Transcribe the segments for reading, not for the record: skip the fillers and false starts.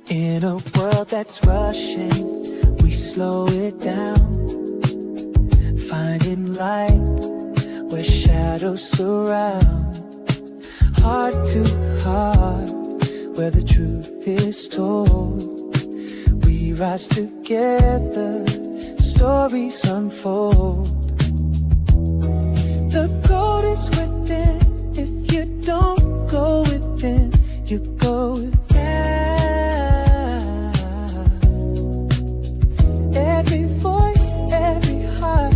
In a world that's rushing, we slow it down, finding light where shadows surround. Heart to heart, where the truth is told. We rise together, stories unfold. The gold is within. If you don't go within, you go without. Every voice, every heart,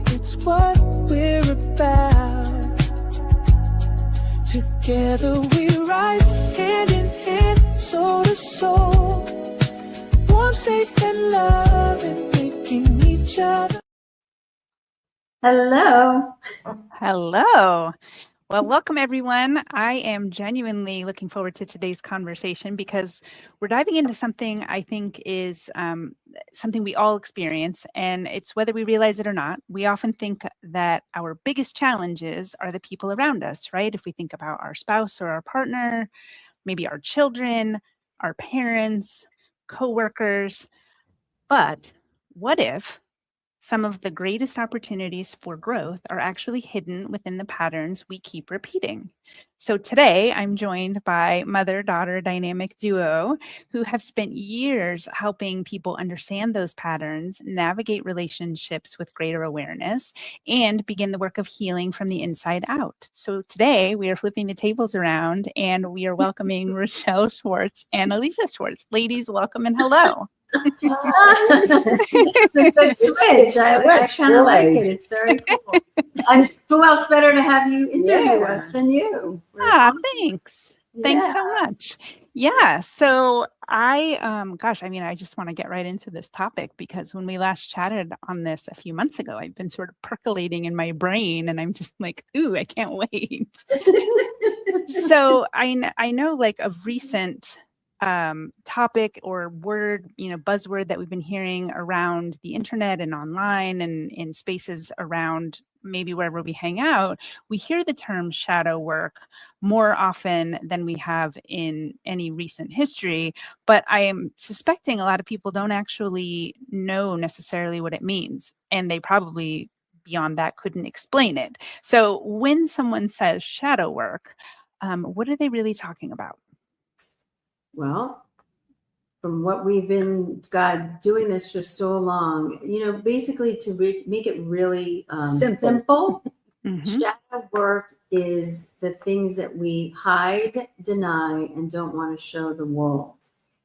it's what we're about. Together we rise, hand in hand, soul to soul. Warm, safe and loving, making each other. Hello. Hello. Well, welcome everyone. I am genuinely looking forward to today's conversation because we're diving into something I think is something we all experience, and it's whether we realize it or not. We often think that our biggest challenges are the people around us, right? If we think about our spouse or our partner, maybe our children, our parents, coworkers. But what if some of the greatest opportunities for growth are actually hidden within the patterns we keep repeating? So today I'm joined by mother-daughter dynamic duo who have spent years helping people understand those patterns, navigate relationships with greater awareness, and begin the work of healing from the inside out. So today we are flipping the tables around and we are welcoming Rochelle Schwartz and Alisha Schwartz. Ladies, welcome and hello. It's a good switch. I kind of like it. It's very cool. And who else better to have you interview us than you? Thanks. Thanks so much. Yeah. So I just want to get right into this topic because when we last chatted on this a few months ago, I've been sort of percolating in my brain and I'm just like, ooh, I can't wait. So I know like a recent topic or word, buzzword that we've been hearing around the internet and online and in spaces around maybe wherever we hang out, we hear the term shadow work more often than we have in any recent history. But I am suspecting a lot of people don't actually know necessarily what it means. And they probably beyond that couldn't explain it. So when someone says shadow work, what are they really talking about? Well, from what we've been, doing this for so long, basically to make it really simple, shadow work is the things that we hide, deny, and don't want to show the world.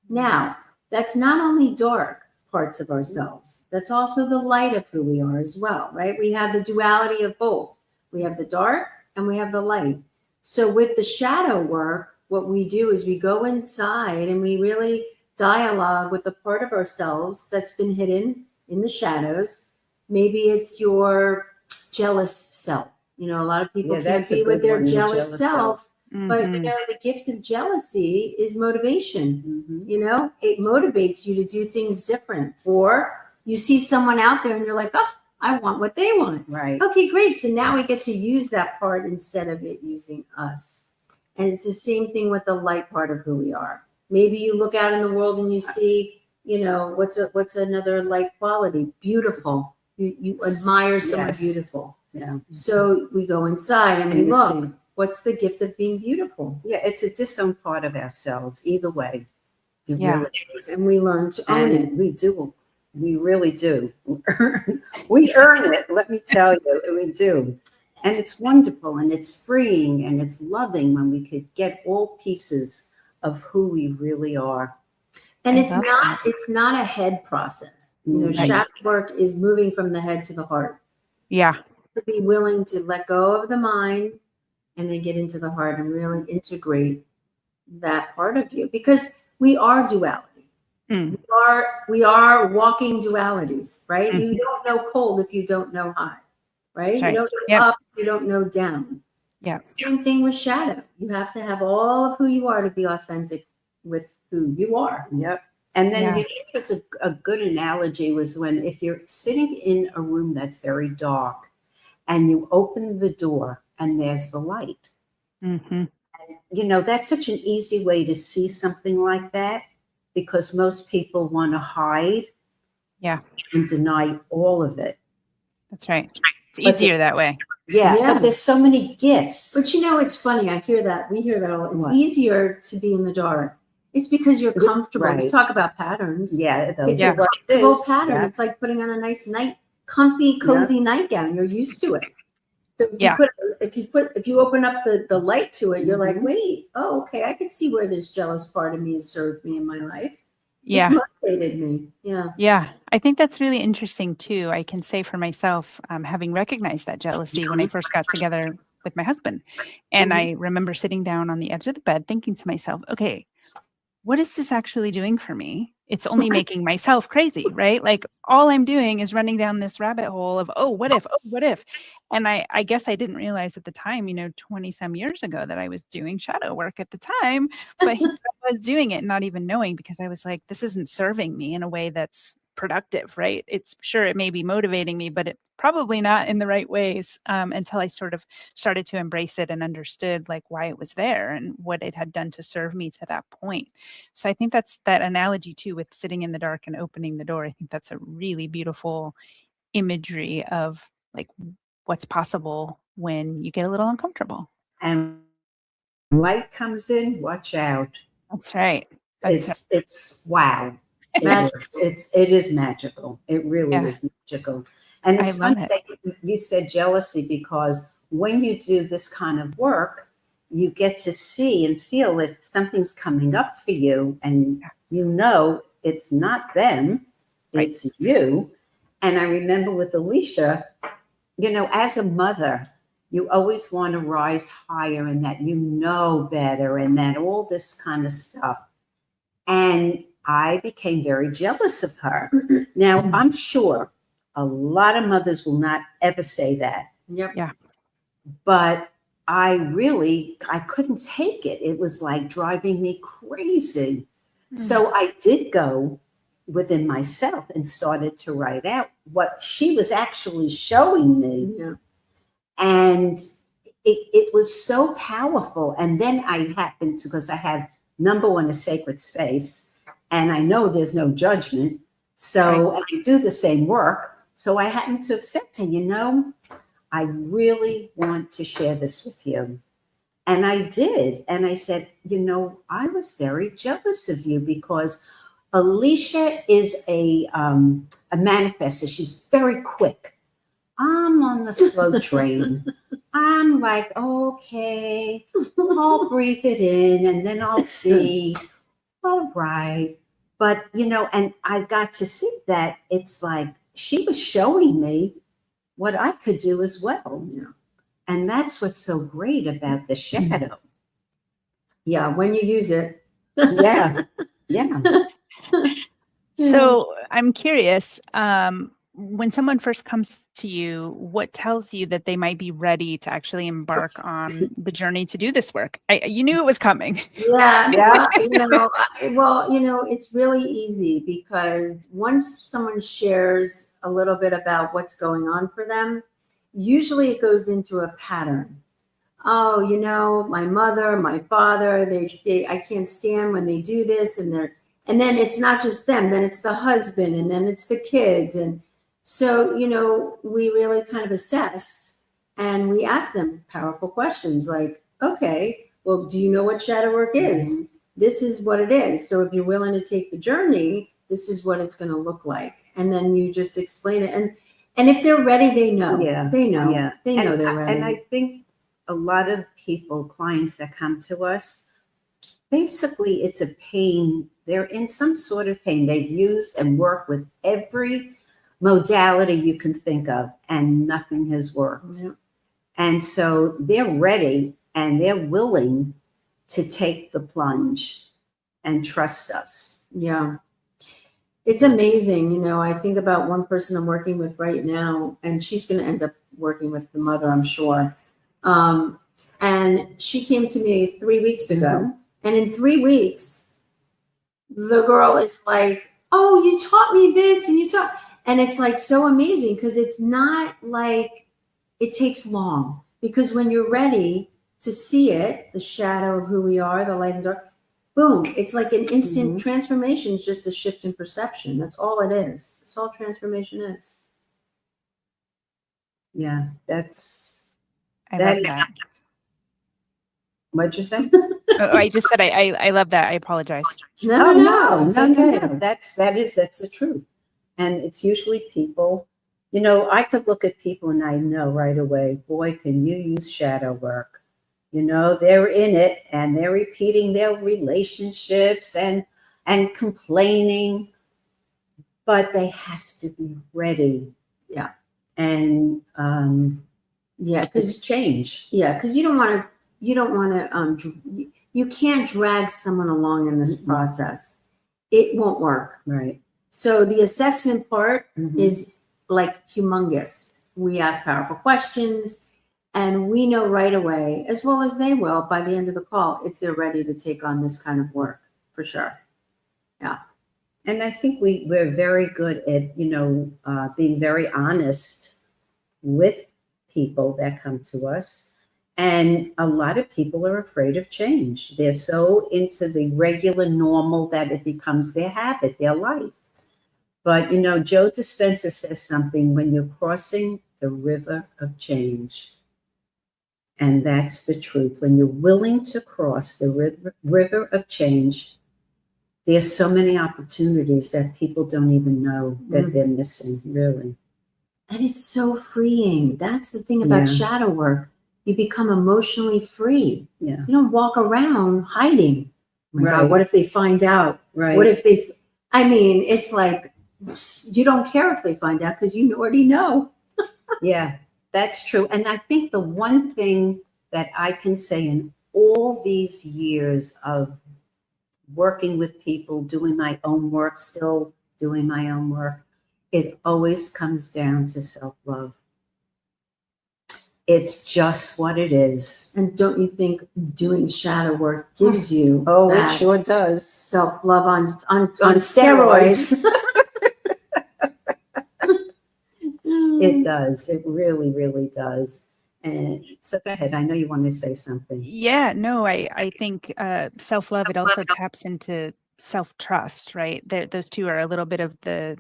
Now, that's not only dark parts of ourselves, that's also the light of who we are as well, right? We have the duality of both. We have the dark and we have the light. So with the shadow work, what we do is we go inside and we really dialogue with the part of ourselves that's been hidden in the shadows. Maybe it's your jealous self. A lot of people can't be with their jealous self. But the gift of jealousy is motivation. It motivates you to do things different. Or you see someone out there and you're like, oh, I want what they want. Right. Okay, great. So now we get to use that part instead of it using us. And it's the same thing with the light part of who we are. Maybe you look out in the world and you see, what's another light quality? Beautiful. You admire someone beautiful. Yeah. So we go inside and we look. What's the gift of being beautiful? Yeah, it's a disowned part of ourselves. Either way. Really is. And we learn to own it. We do. We really do. We earn it. Let me tell you, we do. And it's wonderful and it's freeing and it's loving when we could get all pieces of who we really are. And it's not a head process. Shadow work is moving from the head to the heart. Yeah. To be willing to let go of the mind and then get into the heart and really integrate that part of you, because we are duality. We are walking dualities, right? You don't know cold if you don't know hot. Right? You don't know up, you don't know down. Yeah. Same thing with shadow. You have to have all of who you are to be authentic with who you are. Yep. And then it's a good analogy was when if you're sitting in a room that's very dark and you open the door and there's the light. And, that's such an easy way to see something like that. because most people want to hide Yeah, and deny all of it. that's right. It's But easier that way. Yeah, Yeah. but there's so many gifts. But it's funny. I hear that. We hear that all. It's What? easier to be in the dark. It's because you're comfortable. We Right. talk about patterns. Yeah, those It's Yeah. a comfortable pattern. Yeah. It's like putting on a nice comfy, cozy nightgown. You're used to it. So if you open up the light to it, you're like, Mhm. wait, oh, okay, I can see where this jealous part of me has served me in my life. Yeah. It's motivated me. Yeah. Yeah, I think that's really interesting too. I can say for myself, having recognized that jealousy when I first got together with my husband. And I remember sitting down on the edge of the bed thinking to myself, okay, what is this actually doing for me? It's only making myself crazy, right? Like all I'm doing is running down this rabbit hole of, oh, what if? Oh, what if? And I guess I didn't realize at the time, 20 some years ago that I was doing shadow work at the time, but here I was doing it, not even knowing, because I was like, this isn't serving me in a way that's productive, right? It's sure it may be motivating me, but it probably not in the right ways, until I sort of started to embrace it and understood like why it was there and what it had done to serve me to that point. So I think that's that analogy too with sitting in the dark and opening the door. I think that's a really beautiful imagery of like what's possible when you get a little uncomfortable. And light comes in, watch out. That's right. It's wow. Magical. It is magical. It really Yeah. is magical. And I it's love funny it. that you said jealousy, because when you do this kind of work, you get to see and feel if something's coming up for you, and it's not them, Right. it's you. And I remember with Alisha, as a mother, you always want to rise higher and that you know better and that all this kind of stuff. And I became very jealous of her. Now, I'm sure a lot of mothers will not ever say that. Yep. Yeah. But I couldn't take it. It was like driving me crazy. So I did go within myself and started to write out what she was actually showing me. Yeah. And it was so powerful. And then I happened to, because I have number one, a sacred space, and I know there's no judgment. So and I do the same work. So I happened to have said to her, I really want to share this with you. And I did. And I said, I was very jealous of you because Alisha is a manifester. She's very quick. I'm on the slow train. I'm like, okay, I'll breathe it in and then I'll see. All right. But, and I got to see that it's like she was showing me what I could do as well. And that's what's so great about the shadow. Yeah. When you use it. Yeah. Yeah. So I'm curious, when someone first comes to you, what tells you that they might be ready to actually embark on the journey to do this work? You knew it was coming. Yeah. It's really easy because once someone shares a little bit about what's going on for them, usually it goes into a pattern. Oh, my mother, my father, I can't stand when they do this, and then it's not just them, then it's the husband, and then it's the kids. And so, we really kind of assess and we ask them powerful questions like, okay, well, do you know what shadow work is? Mm-hmm. This is what it is. So if you're willing to take the journey, this is what it's going to look like. And then you just explain it. And if they're ready, they know. Yeah. They know. Yeah. They know they're ready. And I think a lot of clients that come to us, basically it's a pain. They're in some sort of pain. They've used and worked with every modality you can think of, and nothing has worked. Yeah. And so they're ready and they're willing to take the plunge and trust us. Yeah. It's amazing. I think about one person I'm working with right now, and she's going to end up working with the mother, I'm sure. And she came to me 3 weeks ago. And in 3 weeks, the girl is like, oh, you taught me this and it's like so amazing because it's not like it takes long, because when you're ready to see it, the shadow of who we are, the light and dark, boom. It's like an instant Mhm. transformation. Is just a shift in perception. That's all it is. That's all transformation is. Yeah, that's, I that love is, that. what'd you say? Oh, I just said I love that. I apologize. No, It's no, okay. no. That's the truth. And it's usually people, I could look at people and I know right away, boy, can you use shadow work. They're in it and they're repeating their relationships and complaining, but they have to be ready. Yeah. And Yeah, it's because change. you don't want to. You can't drag someone along in this Mhm. process. It won't work. Right. So the assessment part Mhm. is like humongous. We ask powerful questions, and we know right away, as well as they will by the end of the call, if they're ready to take on this kind of work, for sure. And I think we're very good at, being very honest with people that come to us. And a lot of people are afraid of change. They're so into the regular normal that it becomes their habit, their life. But, Joe Dispenza says something, when you're crossing the river of change. And that's the truth. When you're willing to cross the river of change, there's so many opportunities that people don't even know that they're missing, really. And it's so freeing. That's the thing about Yeah. shadow work. You become emotionally free. Yeah. You don't walk around hiding. Oh my God, Right. what if they find out? Right. What if they, it's like, you don't care if they find out because you already know. Yeah, that's true. And I think the one thing that I can say in all these years of working with people, doing my own work, still doing my own work, it always comes down to self-love. It's just what it is. And don't you think doing shadow work gives you Oh, it that sure does. self-love on steroids. steroids? It does. It really, really does. And so go ahead. I know you want to say something. Yeah, no, I think self-love, it also taps into self-trust, right? Those two are a little bit of the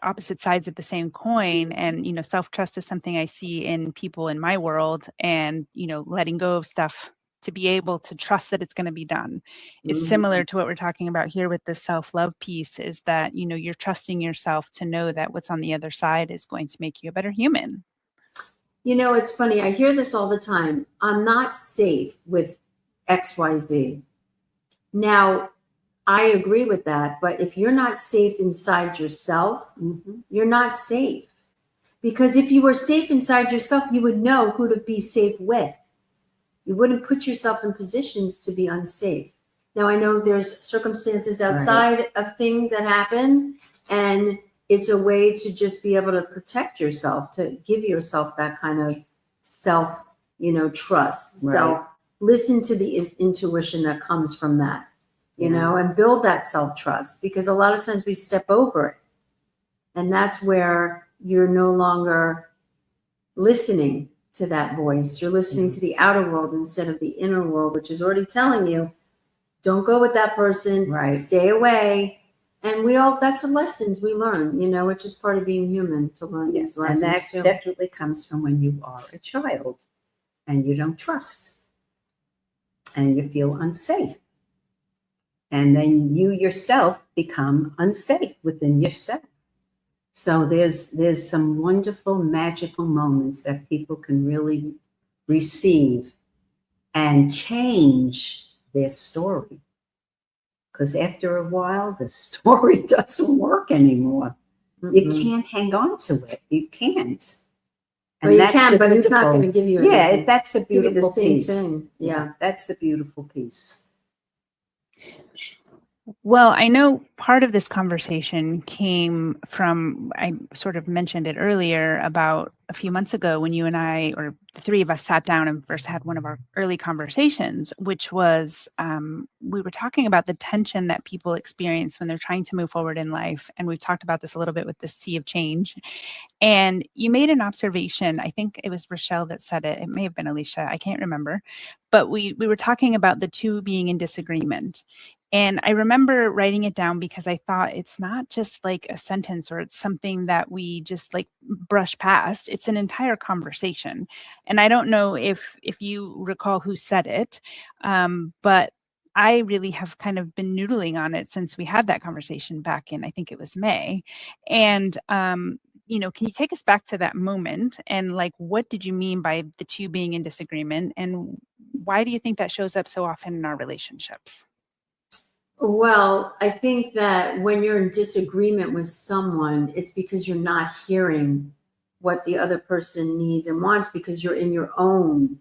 opposite sides of the same coin. And, self-trust is something I see in people in my world, and, letting go of stuff to be able to trust that it's going to be done is similar to what we're talking about here with the self-love piece, is that, you're trusting yourself to know that what's on the other side is going to make you a better human. It's funny. I hear this all the time. I'm not safe with XYZ. Now, I agree with that. But if you're not safe inside yourself, you're not safe. Because if you were safe inside yourself, you would know who to be safe with. You wouldn't put yourself in positions to be unsafe. Now, I know there's circumstances outside of things that happen, and it's a way to just be able to protect yourself, to give yourself that kind of self, trust, listen to the intuition that comes from that, and build that self-trust, because a lot of times we step over it. And that's where you're no longer listening to that voice. You're listening to the outer world instead of the inner world, which is already telling you, don't go with that person, stay away. And that's the lessons we learn, which is part of being human, to learn these lessons. And that definitely comes from when you are a child and you don't trust and you feel unsafe. And then you yourself become unsafe within yourself. So there's some wonderful, magical moments that people can really receive and change their story. Because after a while, the story doesn't work anymore. You can't hang on to it. You can't. And you can, but it's not going to give you anything. Yeah, that's the beautiful piece. Thing. Yeah, that's the beautiful piece. Well, I know part of this conversation came from, I sort of mentioned it earlier, about a few months ago when you and I, or the three of us, sat down and first had one of our early conversations, which was we were talking about the tension that people experience when they're trying to move forward in life. And we've talked about this a little bit with the sea of change. And you made an observation. I think it was Rochelle that said it. It may have been Alisha. I can't remember. But we were talking about the two being in disagreement. And I remember writing it down because I thought it's not just like a sentence or it's something that we just like brush past. It's an entire conversation. And I don't know if you recall who said it, but I really have kind of been noodling on it since we had that conversation back in, I think it was May. And, you know, can you take us back to that moment and like, what did you mean by the two being in disagreement? And why do you think that shows up so often in our relationships? Well, I think that when you're in disagreement with someone, it's because you're not hearing what the other person needs and wants because you're in your own,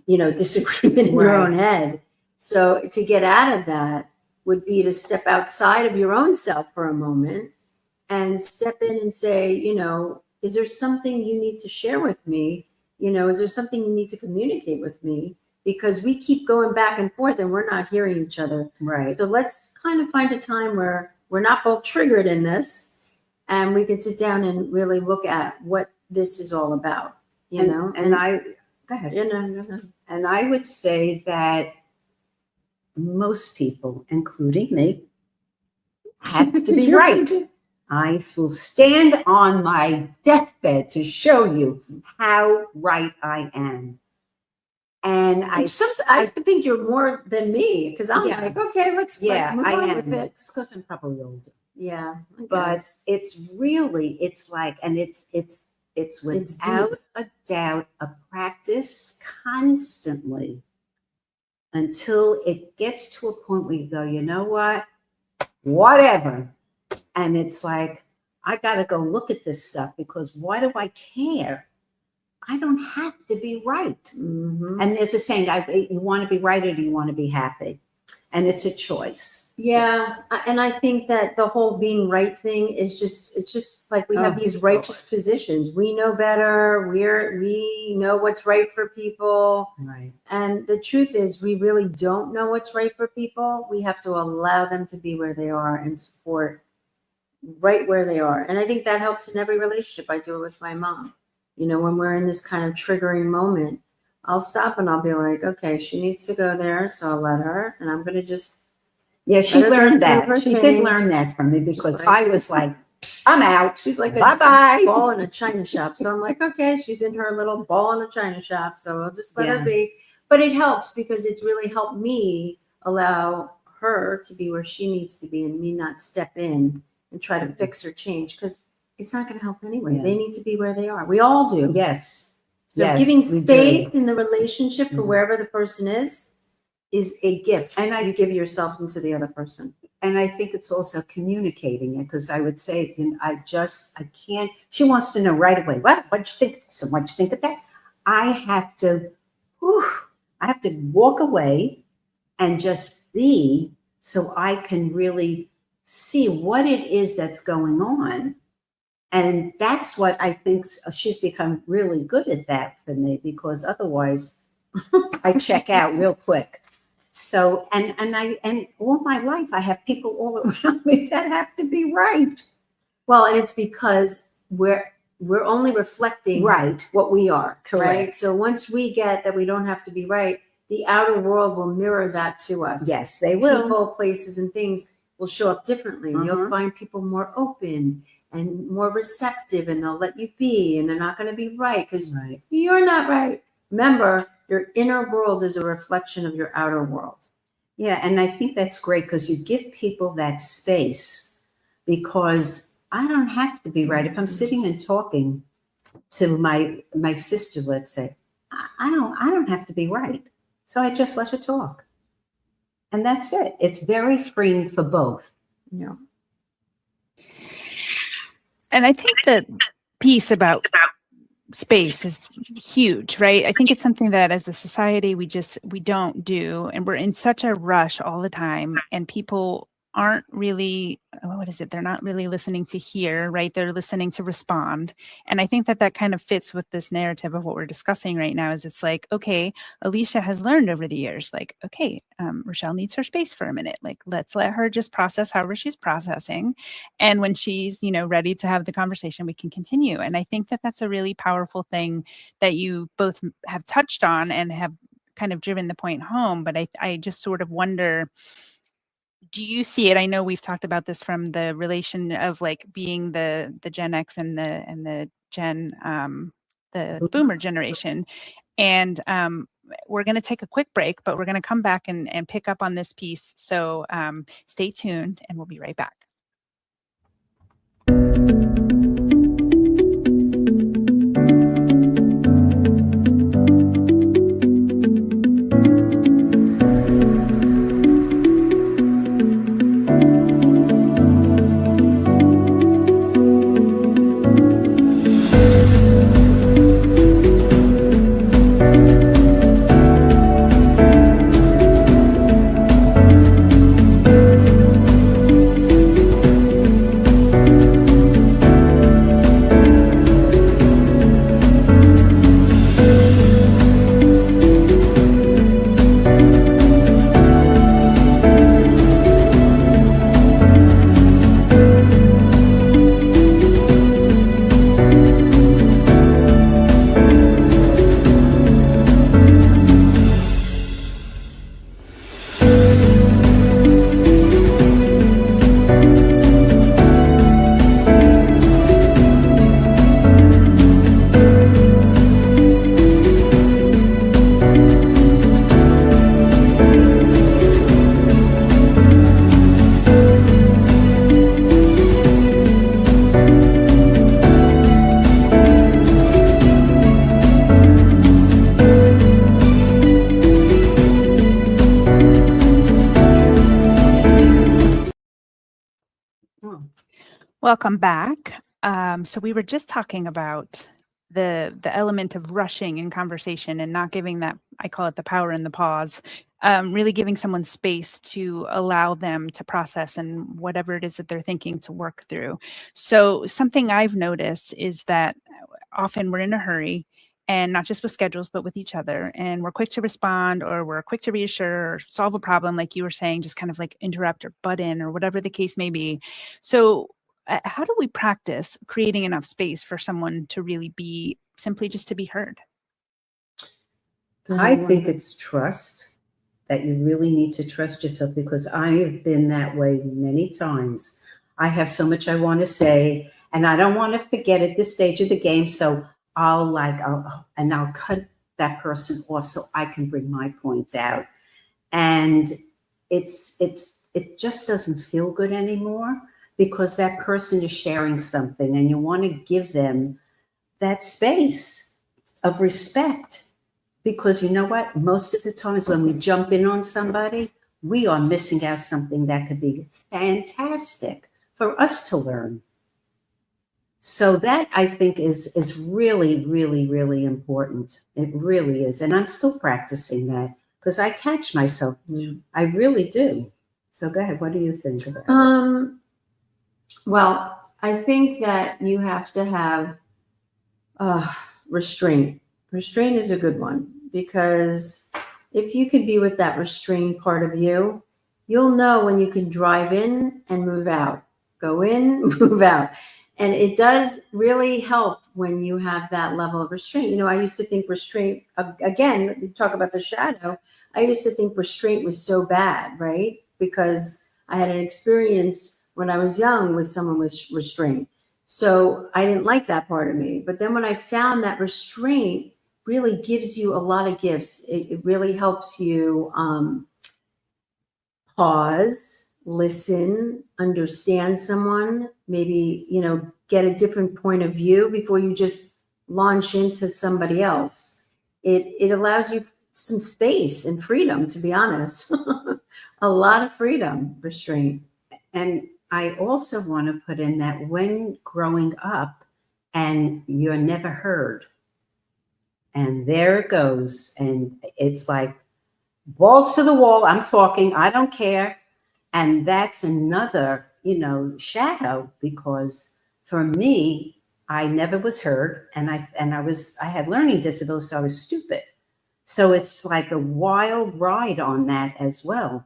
you know, disagreement in your own head. So to get out of that would be to step outside of your own self for a moment and step in and say, you know, is there something you need to share with me? You know, is there something you need to communicate with me? Because we keep going back and forth and we're not hearing each other. Right. So let's kind of find a time where we're not both triggered in this and we can sit down and really look at what this is all about, you know? And I, go ahead. You know. And I would say that most people, including me, have to be right. I will stand on my deathbed to show you how right I am. And I think you're more than me because I'm like, okay, let's move on with it. It's because I'm probably older. Yeah, But it's really, it's like, and it's without a doubt a practice constantly until it gets to a point where you go, you know what, whatever. And it's like, I got to go look at this stuff because why do I care? I don't have to be right. Mm-hmm. And there's a saying, you want to be right or do you want to be happy? And it's a choice. Yeah. And I think that the whole being right thing is it's just like we have these righteous positions. We know better. We know what's right for people. Right. And the truth is we really don't know what's right for people. We have to allow them to be where they are and support right where they are. And I think that helps in every relationship. I do it with my mom. You know, when we're in this kind of triggering moment, I'll stop and I'll be like, okay, she needs to go there. So I'll let her. And I'm going to just. Yeah, she learned that. She did learn that from me because I was like, I'm out. She's like bye-bye. A ball in a china shop. So I'm like, okay, she's in her little ball in a china shop. So I'll just let her be. But it helps because it's really helped me allow her to be where she needs to be and me not step in and try to fix or change because it's not going to help anyway. They need to be where they are. We all do. Yes. So giving space in the relationship for wherever the person is a gift. And you give yourself into the other person. And I think it's also communicating it because I would say, you know, I can't, she wants to know right away. What'd you think? So what'd you think of that? I have to walk away and just be so I can really see what it is that's going on. And that's what I think she's become really good at that for me because otherwise I check out real quick. So, and all my life I have people all around me that have to be right. Well, and it's because we're only reflecting what we are. Correct. Right. So once we get that we don't have to be right, the outer world will mirror that to us. Yes, they will. People, places, and things will show up differently. You'll find people more open and more receptive, and they'll let you be, and they're not going to be right because you're not right. Remember, your inner world is a reflection of your outer world. Yeah, and I think that's great because you give people that space because I don't have to be right. If I'm sitting and talking to my sister, let's say, I don't have to be right. So I just let her talk. And that's it. It's very freeing for both. Yeah. And I think the piece about space is huge, right? I think it's something that as a society, we don't do. And we're in such a rush all the time. And people aren't really, what is it? They're not really listening to hear, right? They're listening to respond. And I think that that kind of fits with this narrative of what we're discussing right now is it's like, okay, Alisha has learned over the years, like, okay, Rochelle needs her space for a minute. Like, let's let her just process however she's processing. And when she's, ready to have the conversation, we can continue. And I think that that's a really powerful thing that you both have touched on and have kind of driven the point home. But I just sort of wonder, do you see it? I know we've talked about this from the relation of like being the Gen X and the Gen the boomer generation. And we're going to take a quick break, but we're going to come back and pick up on this piece. So stay tuned and we'll be right back. Welcome back. So we were just talking about the element of rushing in conversation and not giving that, I call it the power in the pause, really giving someone space to allow them to process and whatever it is that they're thinking to work through. So something I've noticed is that often we're in a hurry, and not just with schedules, but with each other. And we're quick to respond, or we're quick to reassure or solve a problem, like you were saying, just kind of like interrupt or butt in or whatever the case may be. So how do we practice creating enough space for someone to really be simply just to be heard? I think it's trust, that you really need to trust yourself, because I have been that way many times. I have so much I want to say, and I don't want to forget at this stage of the game. So I'll cut that person off so I can bring my point out. And it just doesn't feel good anymore, because that person is sharing something and you want to give them that space of respect. Because you know what? Most of the times when we jump in on somebody, we are missing out something that could be fantastic for us to learn. So that, I think, is really, really, really important. It really is. And I'm still practicing that, because I catch myself. I really do. So go ahead. What do you think about it? Well, I think that you have to have restraint. Restraint is a good one, because if you can be with that restrained part of you, you'll know when you can drive in and move out, go in, move out. And it does really help when you have that level of restraint. I used to think restraint, again, you talk about the shadow, I used to think restraint was so bad, right? Because I had an experience when I was young with someone with restraint. So I didn't like that part of me. But then when I found that restraint really gives you a lot of gifts, it really helps you pause, listen, understand someone, maybe, get a different point of view before you just launch into somebody else. It allows you some space and freedom, to be honest. A lot of freedom, restraint. And I also want to put in that when growing up and you're never heard, and there it goes, and it's like balls to the wall, I'm talking, I don't care. And that's another, shadow, because for me, I never was heard, and I had learning disabilities, so I was stupid. So it's like a wild ride on that as well.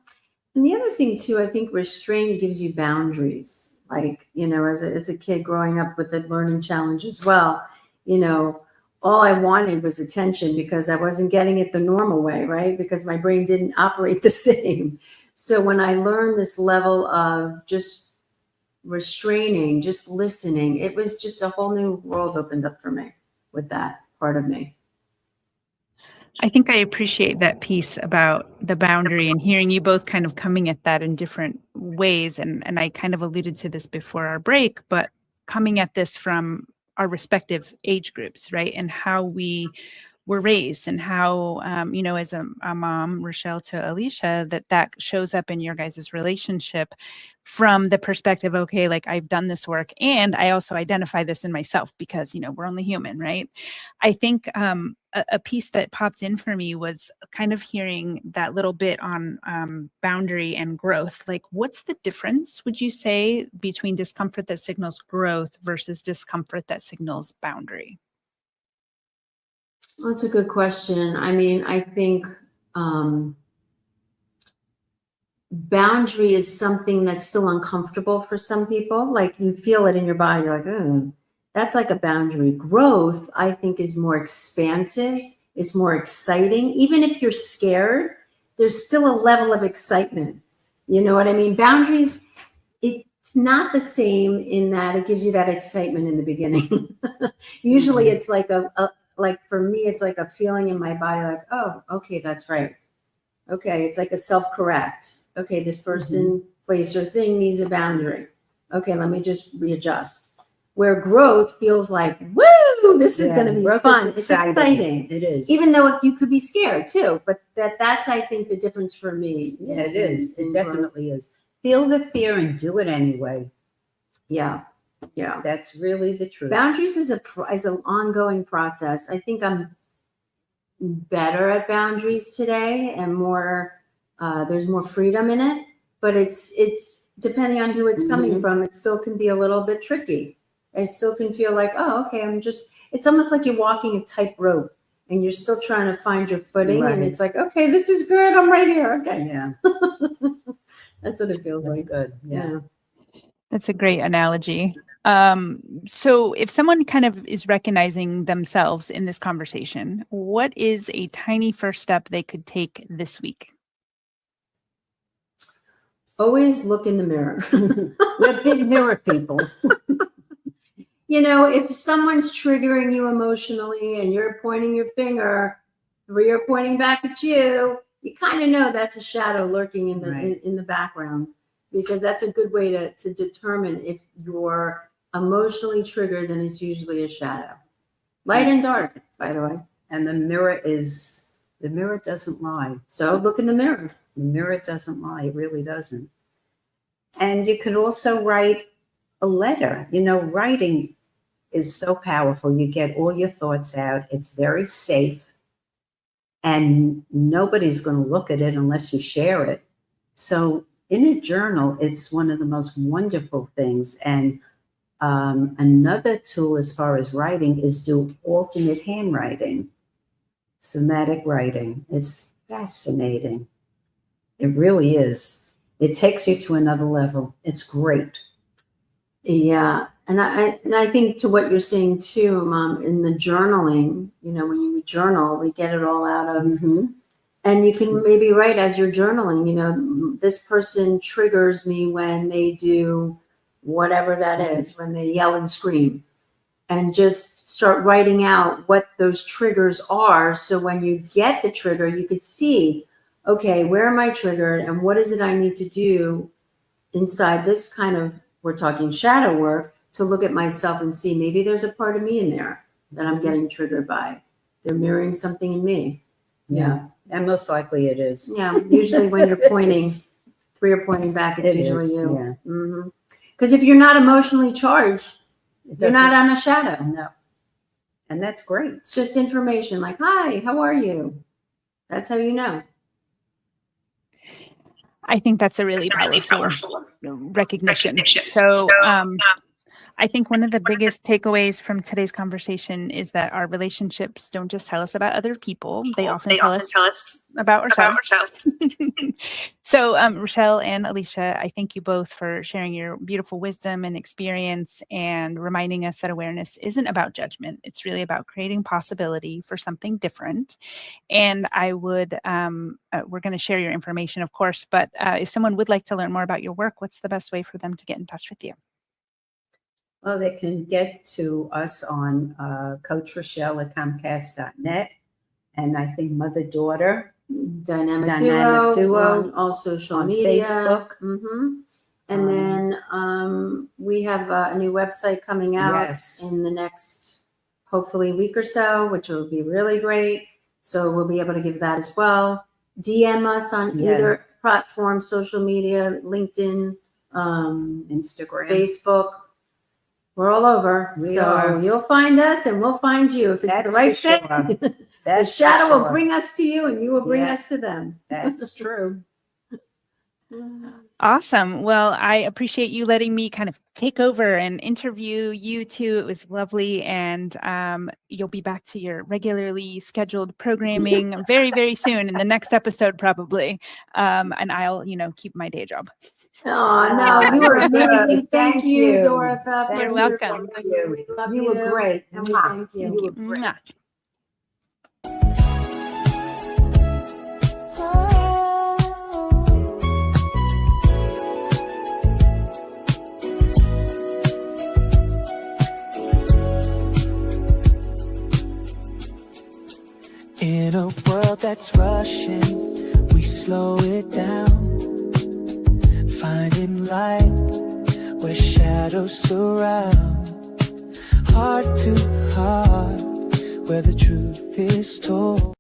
And the other thing too, I think restraint gives you boundaries. Like, as a kid growing up with a learning challenge as well, all I wanted was attention because I wasn't getting it the normal way, right? Because my brain didn't operate the same. So when I learned this level of just restraining, just listening, it was just a whole new world opened up for me with that part of me. I think I appreciate that piece about the boundary and hearing you both kind of coming at that in different ways. And I kind of alluded to this before our break, but coming at this from our respective age groups, right? And how we were raised and how, as a mom, Rochelle to Alisha, that shows up in your guys' relationship from the perspective, okay, like I've done this work and I also identify this in myself because, we're only human, right? I think a piece that popped in for me was kind of hearing that little bit on boundary and growth. Like, what's the difference, would you say, between discomfort that signals growth versus discomfort that signals boundary? Well, that's a good question. I mean, I think boundary is something that's still uncomfortable for some people. Like you feel it in your body. You're like, oh, that's like a boundary. Growth, I think, is more expansive. It's more exciting. Even if you're scared, there's still a level of excitement. You know what I mean? Boundaries, it's not the same in that it gives you that excitement in the beginning. Usually it's like like for me, it's like a feeling in my body like, oh, okay, that's right. Okay, it's like a self-correct. Okay, this person, place, or thing needs a boundary. Okay, let me just readjust. Where growth feels like, woo, this is going to be fun. It's exciting. It is. Even though you could be scared too, but that's, I think, the difference for me. Yeah, it is. It definitely is. Feel the fear and do it anyway. Yeah. Yeah. That's really the truth. Boundaries is an ongoing process. I think I'm better at boundaries today and more, there's more freedom in it, but it's depending on who it's coming from. It still can be a little bit tricky. I still can feel like, oh, okay, it's almost like you're walking a tightrope and you're still trying to find your footing. Right. And it's like, okay, this is good. I'm right here. Okay. Yeah. That's what it feels like. Good. Yeah. That's a great analogy. So if someone kind of is recognizing themselves in this conversation, what is a tiny first step they could take this week? Always look in the mirror. We're big mirror people. If someone's triggering you emotionally and you're pointing your finger, or you're pointing back at you, you kind of know that's a shadow lurking in the in the background, because that's a good way to determine if you're emotionally triggered. Then it's usually a shadow, light and dark, by the way. And the mirror doesn't lie. So look in the mirror. The mirror doesn't lie. It really doesn't. And you can also write a letter. Writing is so powerful. You get all your thoughts out. It's very safe. And nobody's going to look at it unless you share it. So in a journal, it's one of the most wonderful things. And another tool as far as writing is do alternate handwriting, somatic writing. It's fascinating. It really is. It takes you to another level. It's great. Yeah. And I think to what you're saying too, Mom, in the journaling, when you journal, we get it all out of, and you can maybe write as you're journaling, this person triggers me when they do whatever that is, when they yell and scream, and just start writing out what those triggers are. So when you get the trigger, you could see, okay, where am I triggered and what is it I need to do inside this kind of, we're talking shadow work, to look at myself and see maybe there's a part of me in there that I'm getting triggered by. They're mirroring something in me. Yeah. And most likely it is. Yeah. Usually when you're pointing, three are pointing back, it's usually you. Yeah. Because if you're not emotionally charged, you're not on a shadow. No. And that's great. It's just information like, hi, how are you? That's how you know. I think that's a really powerful recognition. So I think one of the biggest takeaways from today's conversation is that our relationships don't just tell us about other people. They often tell us about ourselves. So Rochelle and Alisha, I thank you both for sharing your beautiful wisdom and experience and reminding us that awareness isn't about judgment. It's really about creating possibility for something different. And I would, we're going to share your information, of course, but if someone would like to learn more about your work, what's the best way for them to get in touch with you? Well, they can get to us on Coach Rochelle at Comcast.net. And I think mother-daughter. Dynamic Duo on all social on media. Facebook. And then we have a new website coming out Yes. in the next, hopefully, week or so, which will be really great. So we'll be able to give that as well. DM us on either platform, social media, LinkedIn, Instagram. Facebook. We're all over. We so are. You'll find us and we'll find you if it's That's the right for fit. sure. The That's for shadow will sure. bring us to you and you will bring Yes. us to them. That's true. Awesome. Well, I appreciate you letting me kind of take over and interview you two. It was lovely. And you'll be back to your regularly scheduled programming very, very soon in the next episode, probably. And I'll, keep my day job. Oh, no, you were amazing. Thank you, Dortha. You're welcome. We love you. You were great. And we thank you. You were great. Mwah. In a world that's rushing, we slow it down, finding light where shadows surround. Heart to heart, where the truth is told.